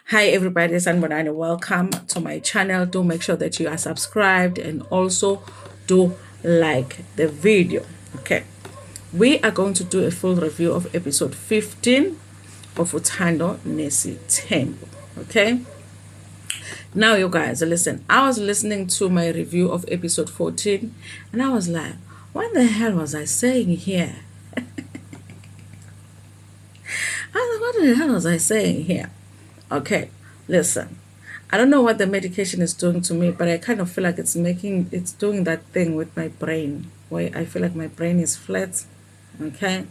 Hi everybody, it's Anbonani. Welcome to my channel. Do make sure that you are subscribed and also do like the video. Okay, we are going to do a full review of episode 15 of Uthando Nesthembu. Okay, now you guys listen. I was listening to my review of episode 14 and I was like, what the hell was I saying here? What the hell was I saying here? Okay, listen. I don't know what the medication is doing to me, but I kind of feel like it's doing that thing with my brain where I feel like my brain is flat. Okay.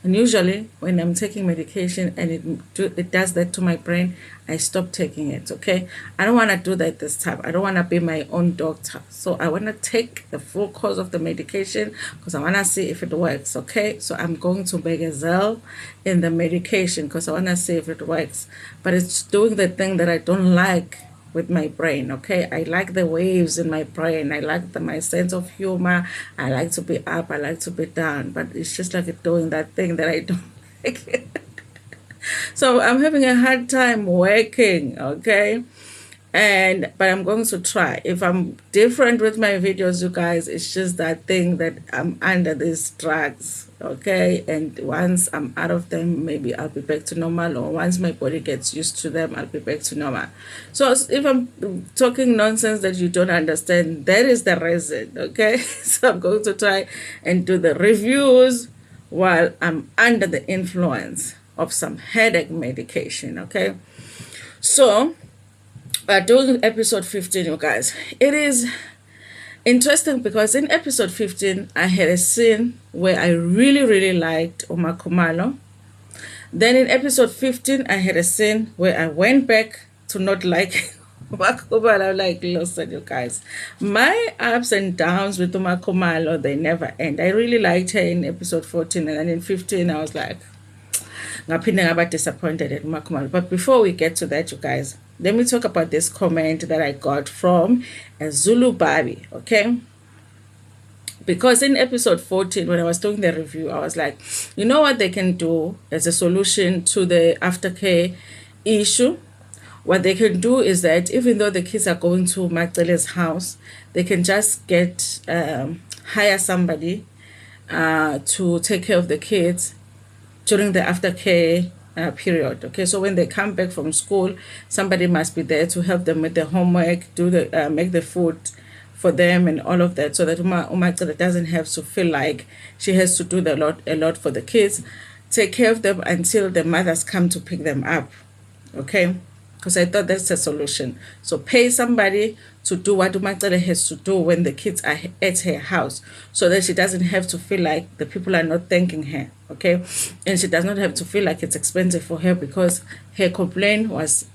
And usually when I'm taking medication and it does that to my brain, I stop taking it, okay? I don't want to do that this time. I don't want to be my own doctor. So I want to take the full course of the medication because I want to see if it works, okay? So I'm going to make a Zell in the medication because I want to see if it works. But it's doing the thing that I don't like with my brain, okay? I like the waves in my brain. I like my sense of humor. I like to be up. I like to be down. But it's just like it doing that thing that I don't like. So I'm having a hard time working, okay? But I'm going to try. If I'm different with my videos, you guys, it's just that thing that I'm under these drugs, okay? And once I'm out of them, maybe I'll be back to normal, or once my body gets used to them, I'll be back to normal. So if I'm talking nonsense that you don't understand, that is the reason, okay? So I'm going to try and do the reviews while I'm under the influence of some headache medication, okay? So doing episode 15, you guys, it is interesting because in episode 15 I had a scene where I really liked Umakumalo. Then in episode 15 I had a scene where I went back to not like Umakumalo. I'm like, listen, you guys, my ups and downs with Umakumalo, they never end. I really liked her in episode 14, and then in 15 I was like, I'm disappointed at Umakumalo. But before we get to that, you guys, let me talk about this comment that I got from a Zulu Barbie, okay? Because in episode 14, when I was doing the review, I was like, you know what they can do as a solution to the aftercare issue? What they can do is that even though the kids are going to Macele's house, they can just hire somebody to take care of the kids during the aftercare period. Okay, so when they come back from school, somebody must be there to help them with the homework, make the food for them and all of that, so that Uma doesn't have to feel like she has to do a lot for the kids, take care of them until the mothers come to pick them up. Okay, because I thought that's a solution. So pay somebody to do what Umaxele has to do when the kids are at her house, so that she doesn't have to feel like the people are not thanking her, okay? And she does not have to feel like it's expensive for her, because her complaint was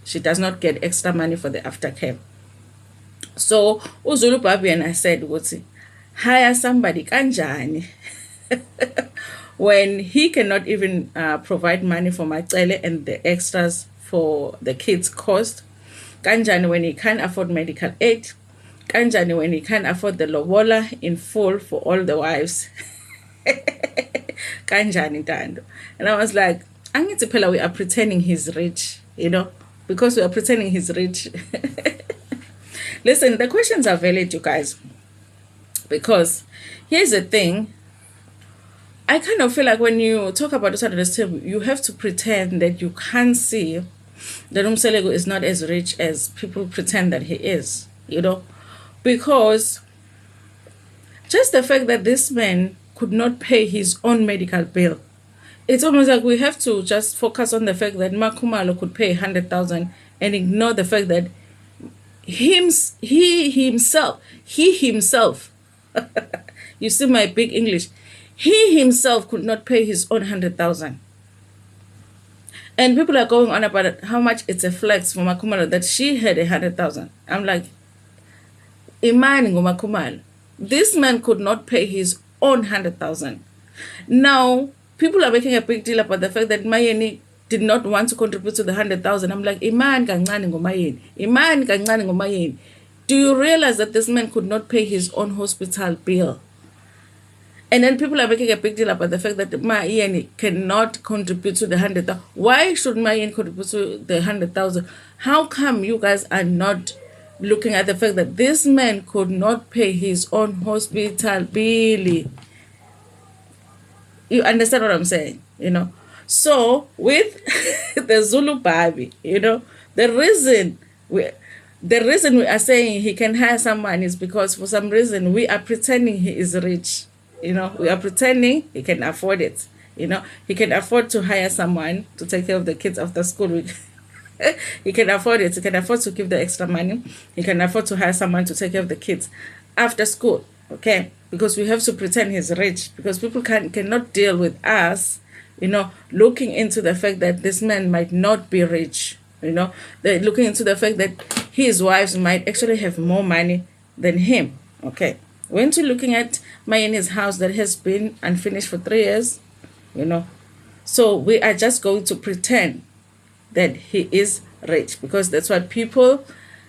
she does not get extra money for the aftercare. So uZulu Babi and I said, hire somebody kanjani when he cannot even provide money for Maxele and the extras for the kids' cost. Kanjani when he can't afford medical aid. Kanjani when he can't afford the lobola in full for all the wives. Kanjani Tando. And I was like, Angitipela, we are pretending he's rich, because we are pretending he's rich. Listen, the questions are valid, you guys, because here's the thing. I kind of feel like when you talk about Uthando, you have to pretend that you can't see that Mseleku is not as rich as people pretend that he is, because just the fact that this man could not pay his own medical bill, it's almost like we have to just focus on the fact that Makumalo could pay 100,000 and ignore the fact that he himself, you see my big English, he himself could not pay his own 100,000. And people are going on about how much it's a flex for Makumalo that she had 100,000. I'm like, Imani Makumalo, this man could not pay his own 100,000. Now, people are making a big deal about the fact that Mayeni did not want to contribute to the 100,000. I'm like, Iman kancane ngomayeni. Iman kancane ngomayeni. Do you realize that this man could not pay his own hospital bill? And then people are making a big deal about the fact that Mayeni cannot contribute to the 100,000. Why should Mayeni contribute to the 100,000? How come you guys are not looking at the fact that this man could not pay his own hospital bill? You understand what I'm saying? So with the Zulu Baby, the reason we are saying he can hire someone is because for some reason we are pretending he is rich. We are pretending he can afford it. He can afford to hire someone to take care of the kids after school. He can afford it. He can afford to give the extra money. He can afford to hire someone to take care of the kids after school. Okay, because we have to pretend he's rich, because people cannot deal with us, looking into the fact that this man might not be rich. They're looking into the fact that his wives might actually have more money than him. Okay, when to looking at Mayene's house that has been unfinished for 3 years, so we are just going to pretend that he is rich, because that's what people,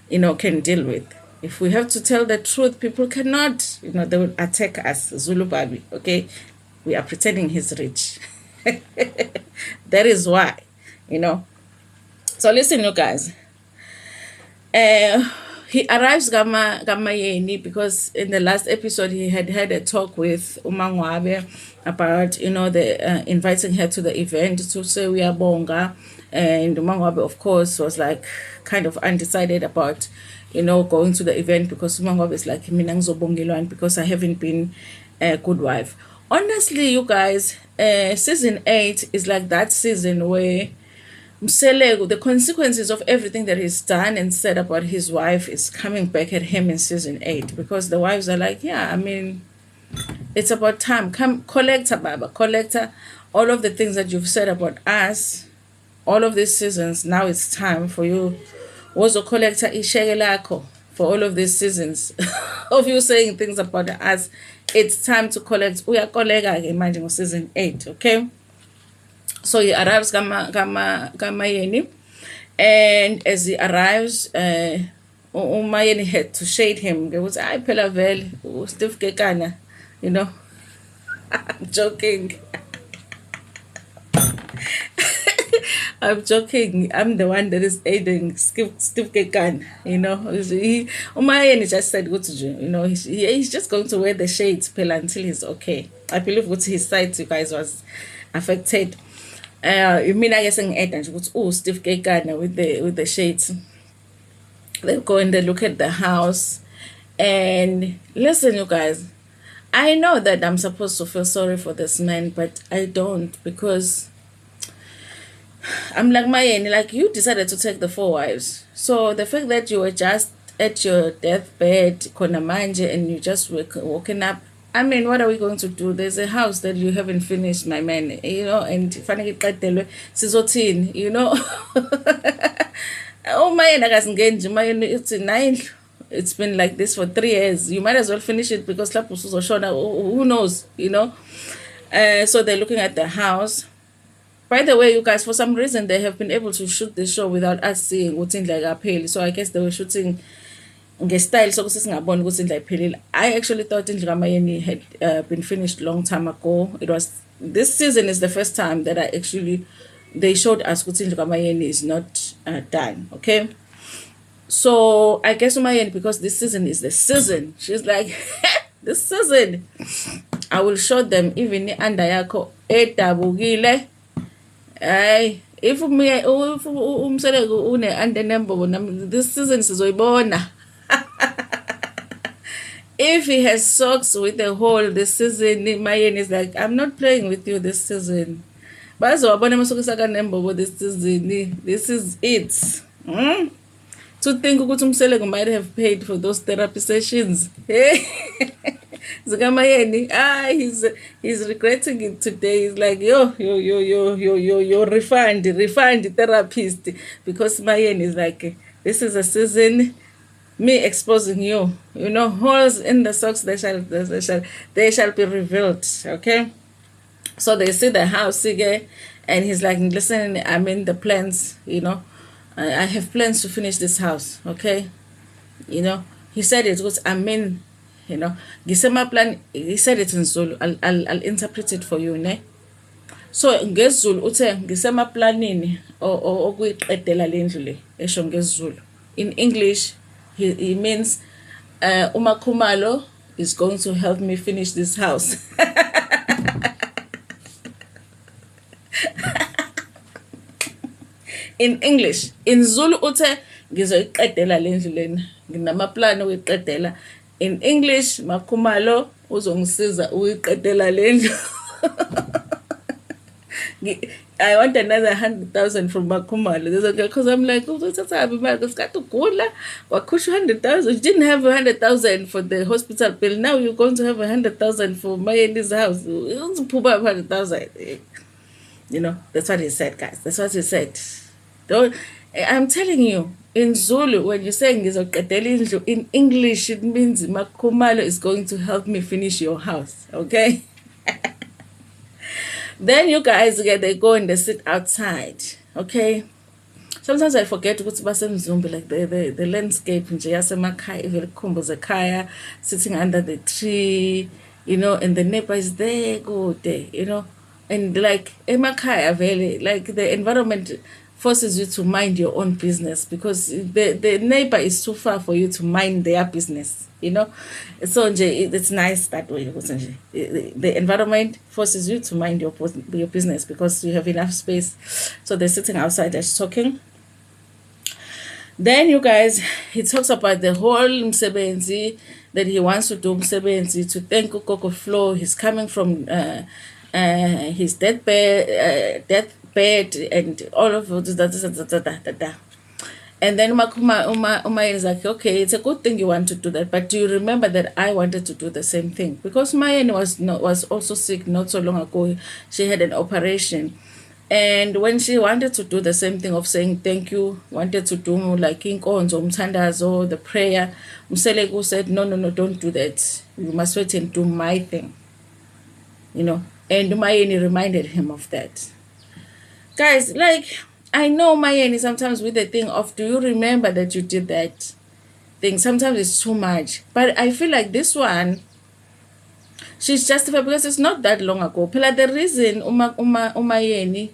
can deal with. If we have to tell the truth, people cannot, they will attack us, Zulu Baby, okay? We are pretending he's rich. That is why, So listen, you guys. He arrives Gamayeni because in the last episode he had a talk with Umangwabe about, the inviting her to the event to say we are bonga. And Umangwabe, of course, was like kind of undecided about going to the event, because Umangwabe is like because I haven't been a good wife. Honestly, you guys, season 8 is like that season where Mseleku, the consequences of everything that he's done and said about his wife is coming back at him in season 8, because the wives are like, yeah, I mean, it's about time. Come, collector, Baba, collector, all of the things that you've said about us, all of these seasons, now it's time for you. Was a collector ishegelako for all of these seasons of you saying things about us. It's time to collect. We are collega imagine season 8, okay? So he arrives Gamayeni, and as he arrives, Mayeni had to shade him. There was I pelavel, stiff kekana, I'm joking. I'm joking. I'm the one that is aiding Steve Kekan. Umayeni just said, "Go to you." He's just going to wear the shades until he's okay. I believe what his side, you guys, was affected. You mean I guess in Steve Kekan with the shades. They go and they look at the house, and listen, you guys. I know that I'm supposed to feel sorry for this man, but I don't, because I'm like Mayeni, like you decided to take the 4 wives. So the fact that you were just at your deathbed, Konamanje, and you just woken up, I mean, what are we going to do? There's a house that you haven't finished, my man, and finally Sizotin, Oh Mayeni, it's been like this for 3 years. You might as well finish it, because who knows, So they're looking at the house. By the way, you guys, for some reason, they have been able to shoot the show without us seeing what's in like a So I guess they were shooting style. So I actually thought Mayeni had been finished long time ago. This season is the first time that they showed us what Mayeni is not done. Okay. So I guess Mayeni, because this season is the season, she's like, this season, I will show them even under yako etabugile. If Mseleku une Nesthembu, this season sizoyibona. If he has socks with a hole this season, Mayeni is like, I'm not playing with you this season. Bazobona amasokisi kaNesthembu this season. This is it. To think ukuthi Mseleku might have paid for those therapy sessions. Zikamayeni, he's regretting it today. He's like, yo, refund therapist, because Mayeni is like, this is a season, me exposing you. Holes in the socks, they shall be revealed. Okay, so they see the house again, and he's like, listen, I'm in the plans. I have plans to finish this house. Okay, he said it was, I'm in you know. Ngisema plan, he said it in Zulu. I'll interpret it for you, ne? So ngesiZulu uthe ngisemaplanini okuyiqedela lendlu le esho ngesiZulu. In English he means uMakhumalo is going to help me finish this house. In English, in Zulu uthe ngizoyiqedela lendlu lena, nginamaplani okuyiqedela. In English, Makhumalo uzongisiza uyiqedela lendlu. I want another 100,000 from Makhumalo. Because I'm like, it's got to go. What 100,000? You didn't have 100,000 for the hospital bill. Now you're going to have 100,000 for Mayendi's house. It's 100,000. You know, that's what he said, guys. That's what he said. Don't. I'm telling you, in Zulu, when you're saying in English, it means Makhumalo is going to help me finish your house. Okay. Then you guys they go and they sit outside, okay? Sometimes I forget what's basemzumbi, like the landscape in Kaya, sitting under the tree, you know, and the neighbor is there, go there, you know, and like Emakaya Valley, like the environment forces you to mind your own business because the neighbor is too far for you to mind their business, you know. So it's nice that way. The environment forces you to mind your business because you have enough space. So they're sitting outside, they're talking. Then you guys, he talks about the whole Msebenzi that he wants to do Msebenzi to thank Ukoko Flo. He's coming from his deathbed and all of that. And then Uma is like, okay, it's a good thing you want to do that, but do you remember that I wanted to do the same thing? Because Mayen was also sick not so long ago. She had an operation. And when she wanted to do the same thing of saying thank you, wanted to do like inkonzo, umthandazo, the prayer, Mseleku said, no, don't do that. You must wait and do my thing. You know, and Mayeni reminded him of that. Guys, like, I know Mayeni sometimes with the thing of, do you remember that you did that thing? Sometimes it's too much. But I feel like this one, she's justified because it's not that long ago. But the reason Umayeni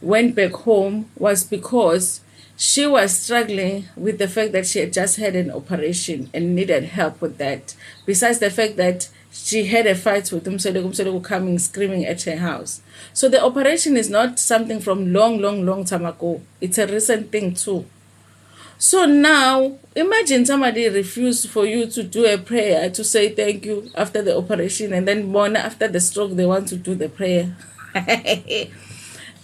went back home was because she was struggling with the fact that she had just had an operation and needed help with that. Besides the fact that she had a fight with Mseleku coming screaming at her house. So the operation is not something from long time ago. It's a recent thing too. So now, imagine somebody refused for you to do a prayer to say thank you after the operation, and then morning after the stroke, they want to do the prayer.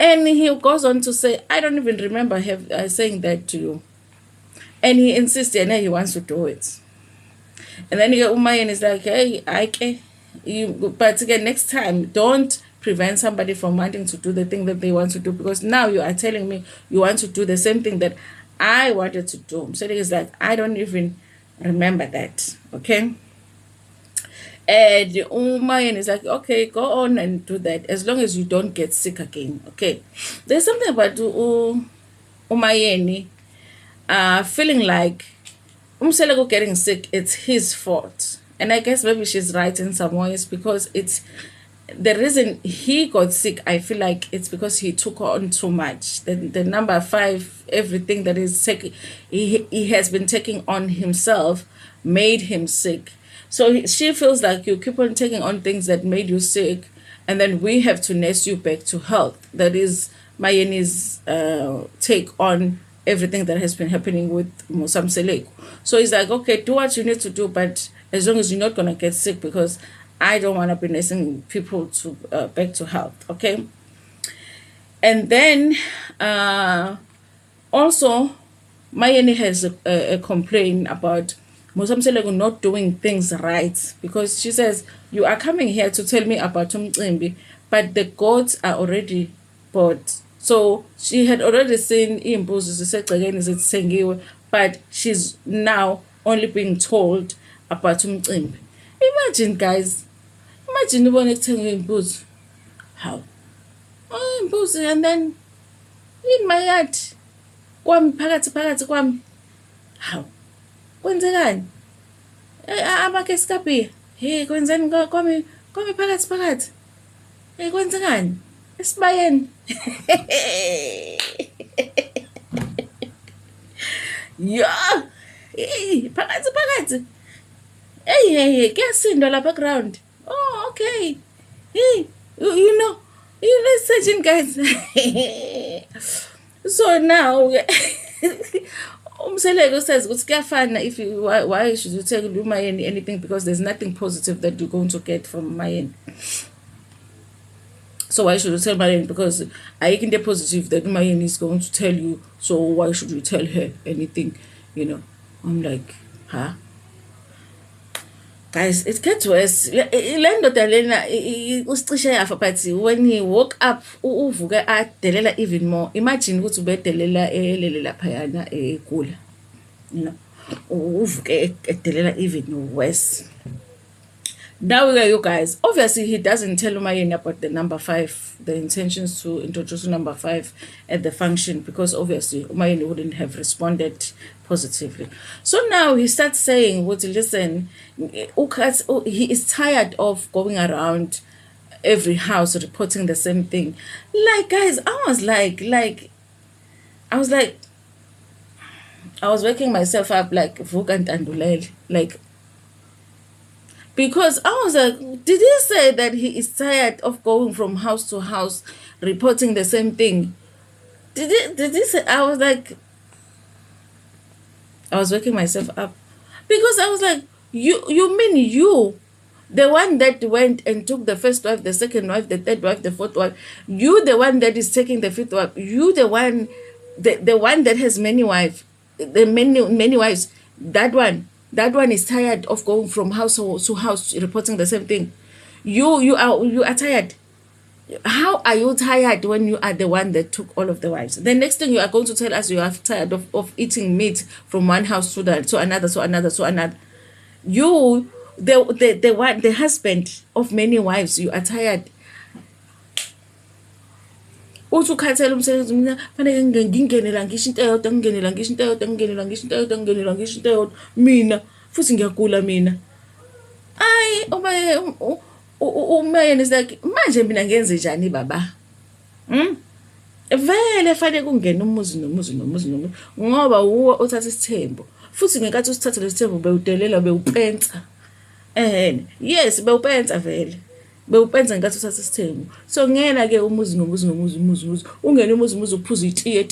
And he goes on to say, I don't even remember saying that to you. And he insists, and he wants to do it. And then Umayan is like, hey, but again, next time, don't prevent somebody from wanting to do the thing that they want to do, because now you are telling me you want to do the same thing that I wanted to do. So it's like, I don't even remember that, okay? And Umayan is like, okay, go on and do that, as long as you don't get sick again, okay? There's something about Umayeni feeling like Mseleku getting sick, it's his fault. And I guess maybe she's right in some ways, because it's the reason he got sick. I feel like it's because he took on too much. The number 5, everything that is taking, he has been taking on himself, made him sick. So she feels like you keep on taking on things that made you sick, and then we have to nurse you back to health. That is Mayeni's take on everything that has been happening with Mseleku. So he's like, okay, do what you need to do, but as long as you're not going to get sick, because I don't want to be nursing people to back to health, okay? And then also, Mayeni has a complaint about Mseleku not doing things right, because she says, you are coming here to tell me about Umcimbi, but the goats are already bought. So she had already seen imbuzi, but she's now only being told about Umcimbi. Imagine, guys. Imagine you want to tell imbuzi. How? Oh, imbuzi, and then in my yard. Kwami phakathi kwami. How? Kwenzekani? Amakhe esikaphi. Hey, kwenzeni kwami phakathi. Hey, kwenzekani? Esibayeni. Yeah. Hey, phakathi. Hey, kuyasindwa lapha ground. Oh, okay. Hey, you know, searching guys. So now, Mseleku says, if you, why should you tell Umayeni anything? Because there's nothing positive that you're going to get from Umayeni. So why should you tell Umayeni? Because I think the positive that Umayeni is going to tell you. So why should you tell her anything? You know, I'm like, huh? Guys, it gets worse. But when he woke up, uvuka adelela even more. Imagine ukuthi ubedelela elele laphayana egula. You know, uvuka adelela even worse. Now we are, you guys. Obviously, he doesn't tell Umayeni about the number 5, the intentions to introduce number 5 at the function, because obviously Umayeni wouldn't have responded positively. So now he starts saying, listen, he is tired of going around every house reporting the same thing. Like, guys, I was waking myself up like Vuka Ntandulele, like, because I was like, did he say that he is tired of going from house to house reporting the same thing? Did he say? I was like, I was waking myself up, because I was like, you mean you, the one that went and took the first wife, the second wife, the third wife, the fourth wife, you the one that is taking the fifth wife, you the one that has many wives, the many wives, that one is tired of going from house to house reporting the same thing. You are tired. How are you tired when you are the one that took all of the wives? The next thing you are going to tell us, you are tired of eating meat from one house to another. You, the husband of many wives, you are tired. Uthi ukhathela umsebenzi, mina fanele ngingenela ngisho into eyodwa, ngingenela ngisho into eyodwa mina futhi ngiyagula mina. Umayeni is like, manje mina ngenze njani baba? Vele fanele kungena umuzi nomuzi ngoba uwe othatha isithembu, futhi ngenkathi usithatha lesithembu bewudelela bewupensa. Yes, bewupensa vele. Bewupenza ngenkathi uthatha isithembu. So ngena ke umuzi ngomuzi. Ungena umuzi uphuza itiye.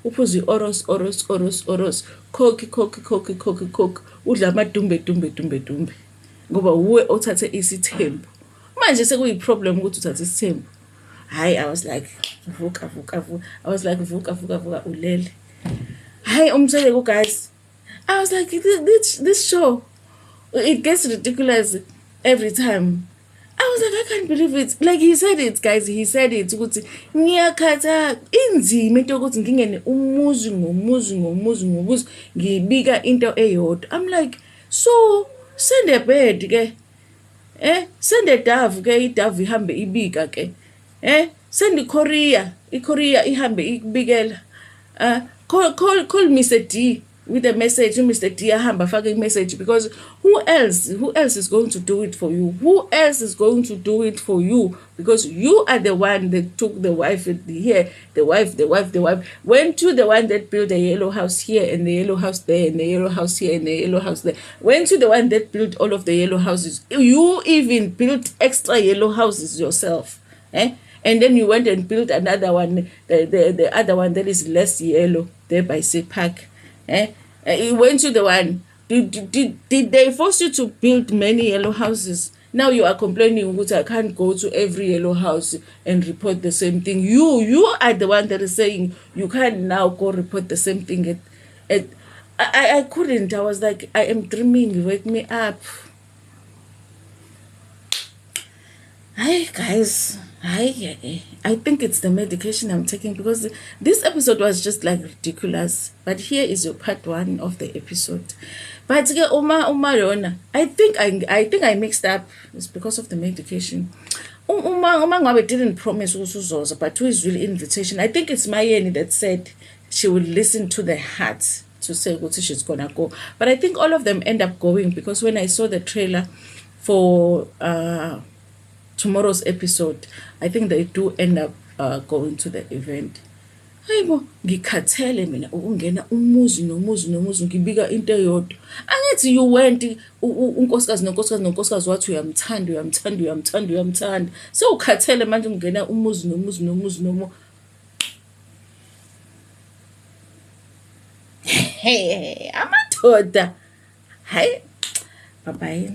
Uphuza i-oros. Coke. Udla amadumbe. Ngoba uwe othathe isithembu. Manje sekuyiproblem ukuthi uthathe isithembu. Hayi, I was like, vuka. I was like, vuka ulele. Hayi, Mseleku guys. I was like, this show, it gets ridiculous every time. I was like, I can't believe it. Like, he said it, guys. He said it. Ukuthi ngiyakhatha inzima into yokuthi ngingene umuzi ngomuzi ngibika into eyodwa. I'm like, so send a bird ke. Send a dove ke, idove ihambe ibika ke. Send i-courier ihambe ikubikela. Call Mr. D with a message. Mr. D ahamba afake i-message, because who else is going to do it for you? Who else is going to do it for you? Because you are the one that took the wife here, the wife. Went to the one that built the yellow house here and the yellow house there and the yellow house here and the yellow house there. Went to the one that built all of the yellow houses. You even built extra yellow houses yourself. And then you went and built another one, the other one that is less yellow there by Sea Park. You went to the one. Did they force you to build many yellow houses? Now you are complaining that I can't go to every yellow house and report the same thing. You are the one that is saying you can't now go report the same thing. I couldn't. I was like, I am dreaming. Wake me up. Hi guys. I think it's the medication I'm taking, because this episode was just like ridiculous. But here is your part 1 of the episode. But I think I mixed up. It's because of the medication. Uma didn't promise usuzoza, but who is really invitation? I think it's Mayeni that said she would listen to the heart. to say what she's gonna go. But I think all of them end up going, because when I saw the trailer for tomorrow's episode, I think they do end up going to the event. Hayibo, ngikhathele mina ukungena umuzi nomuzi ngibika into eyodwa. Angithi you went unkosikazi nonkosikazi wathi uyamthanda. Sewukhathele manje ungena umuzi nomuzi. Hey, amadoda. Hayi, bye bye.